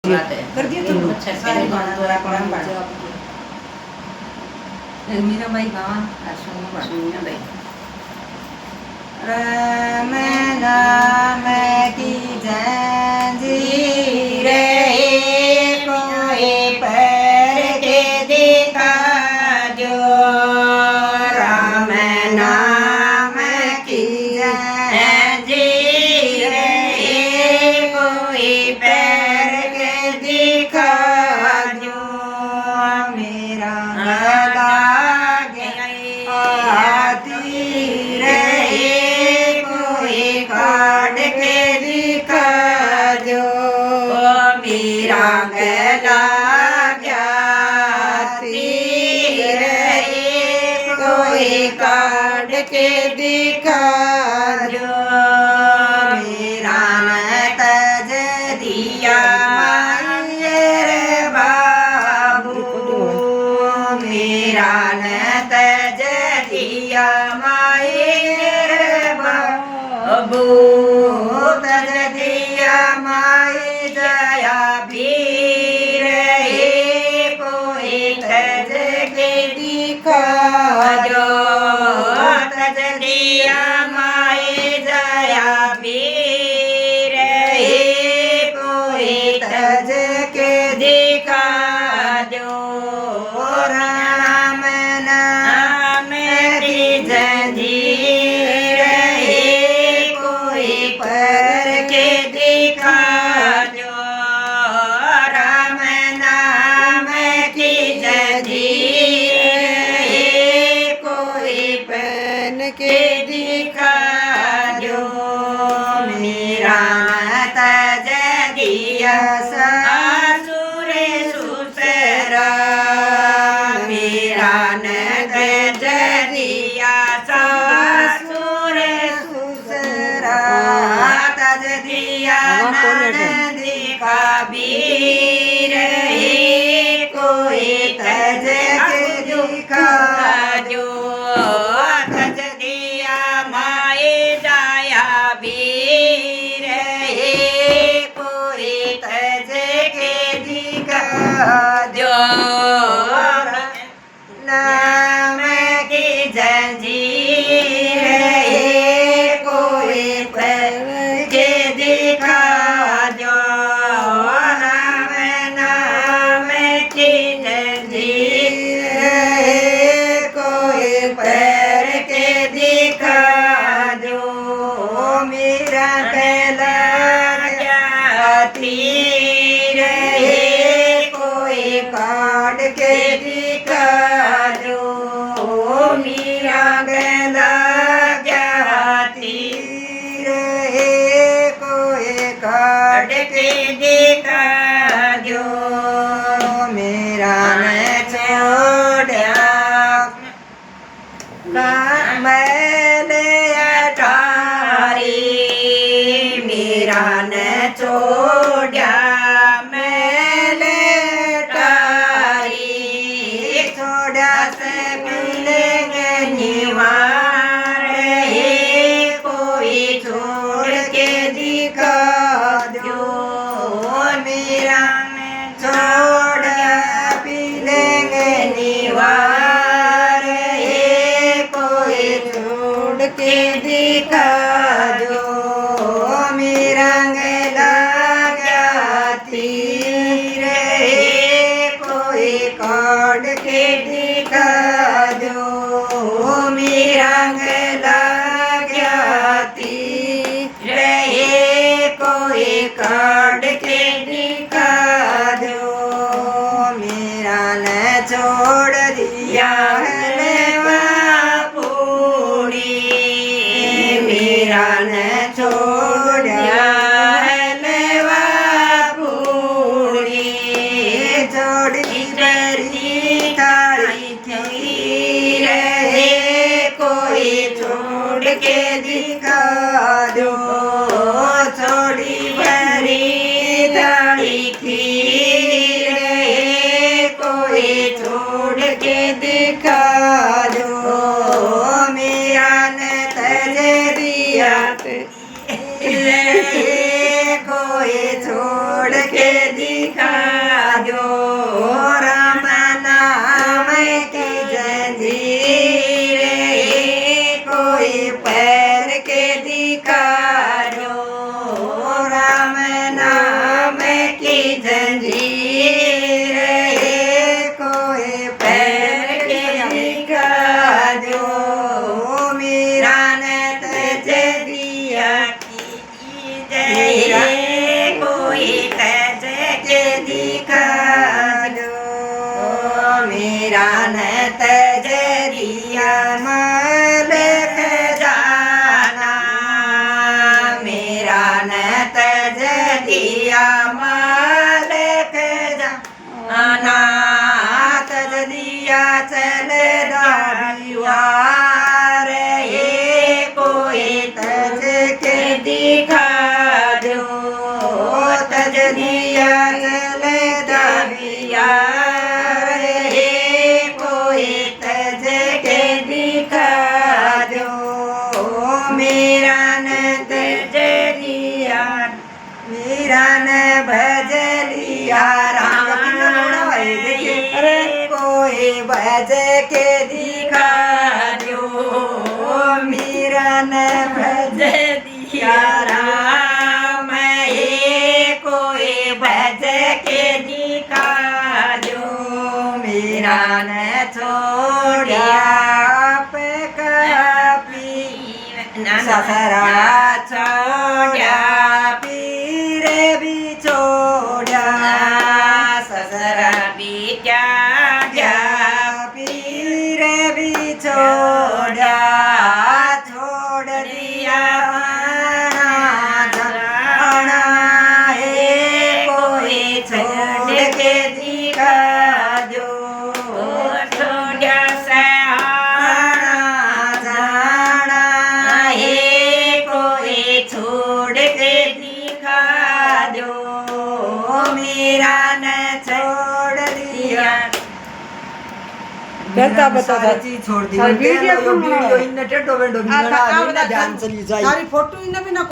कर दिया तुम अच्छा सारे पहले गाना दोरा पढ़ा पढ़ा पढ़ा मीराबाई गावा सुनिया भाई राम नाम की जंजीर कोई पर के दिखा जो राम नाम की जंजीर कोई पर के दिखा जो मेरा गला तीर काट के दिखा जो मेरा गला क्या तीर कोई काट के दिखा जो मेरा तज दिया मायर बाबू मेरा तज दिया मायर बाबू तज दिया माई जया वीर कोई तज के दिखा जो तज दिया माई जया वीर कोई तज के दिखा जो राम नाम की जंजीर कोई पर के दिखा जो राम नाम की जंजीर कोई पहन के दिखा जो मेरा तज दिया सासुर सुसरा मेरा तज दिया सासुर सुसरा तज दिया नंदी का वीर कोई तज के दिखा जो तज दिया माए जाया वीर कोई तज के दिखा जो नाम की जंजीर कोई पर के दिखा जो राम नाम की जंजीर कोई पर के दिखा जो मेरा गला क्या तीर कोई काट के दिखा जो मेरा गला क्या तीर कोई काट के दिखा जो मेरा न छोड़ा मैंने अटारी मेरा न छोड़ा मैंने अटारी छोड़ा से मिलेंगे निवार कोई छोड़ के दिखा दो मेरा छोड़ मिलेंगे निवार कोई छोड़ के दिखा दो मेरा गला गया तीर कोई काट के दिखा दो मेरा गला गया तीर कोई काट के दिखा दो मेरा न छोड़ दिया है पूरी मेरा न छोड़ दिया है पूरी छोड़ी बरी तारी खीर कोई छोड़ के दिखा दो छोड़ी बरी तारी खीर कोई छोड़ के दिखा दो मेरा न तज दिया कोई छोड़ के दिखा दो राम नाम की जंजीर कोई पैर के दिखा दो राम नाम की जंजीर कोई पैर के दिखा दो मेरा ने तज दिया की जय कोई तज के दिखा दो मेरा ने तज दिया मलिक जाना मेरा ने तज दिया मालिक जाना तज दिया चल दीवार ये कोई तज के दिखा दो तज दिया चल दीवार ये कोई तज के दिखा दो मेरा न तज दिया मेरा न भज लिया राम अरे कोई भज के दिखा दो मेरा न भज दिया राम ये कोई भज के दिखा दो मेरा न छोड़िया ससरा छोड़ा पीर भी छोड़ा ससरा भी क्या पीर भी छोड़ा छोड़ दिया जाना है कोई छोड़ के दिखा दो छोड़ा से जाना है कोई छोड़ के दिखा दो मेरा न छोड़ दिया करता बता चीज छोड़ दी वीडियो वीडियो इन टेटो वेंडो ध्यान चली जाए सारी फोटो इन भी ना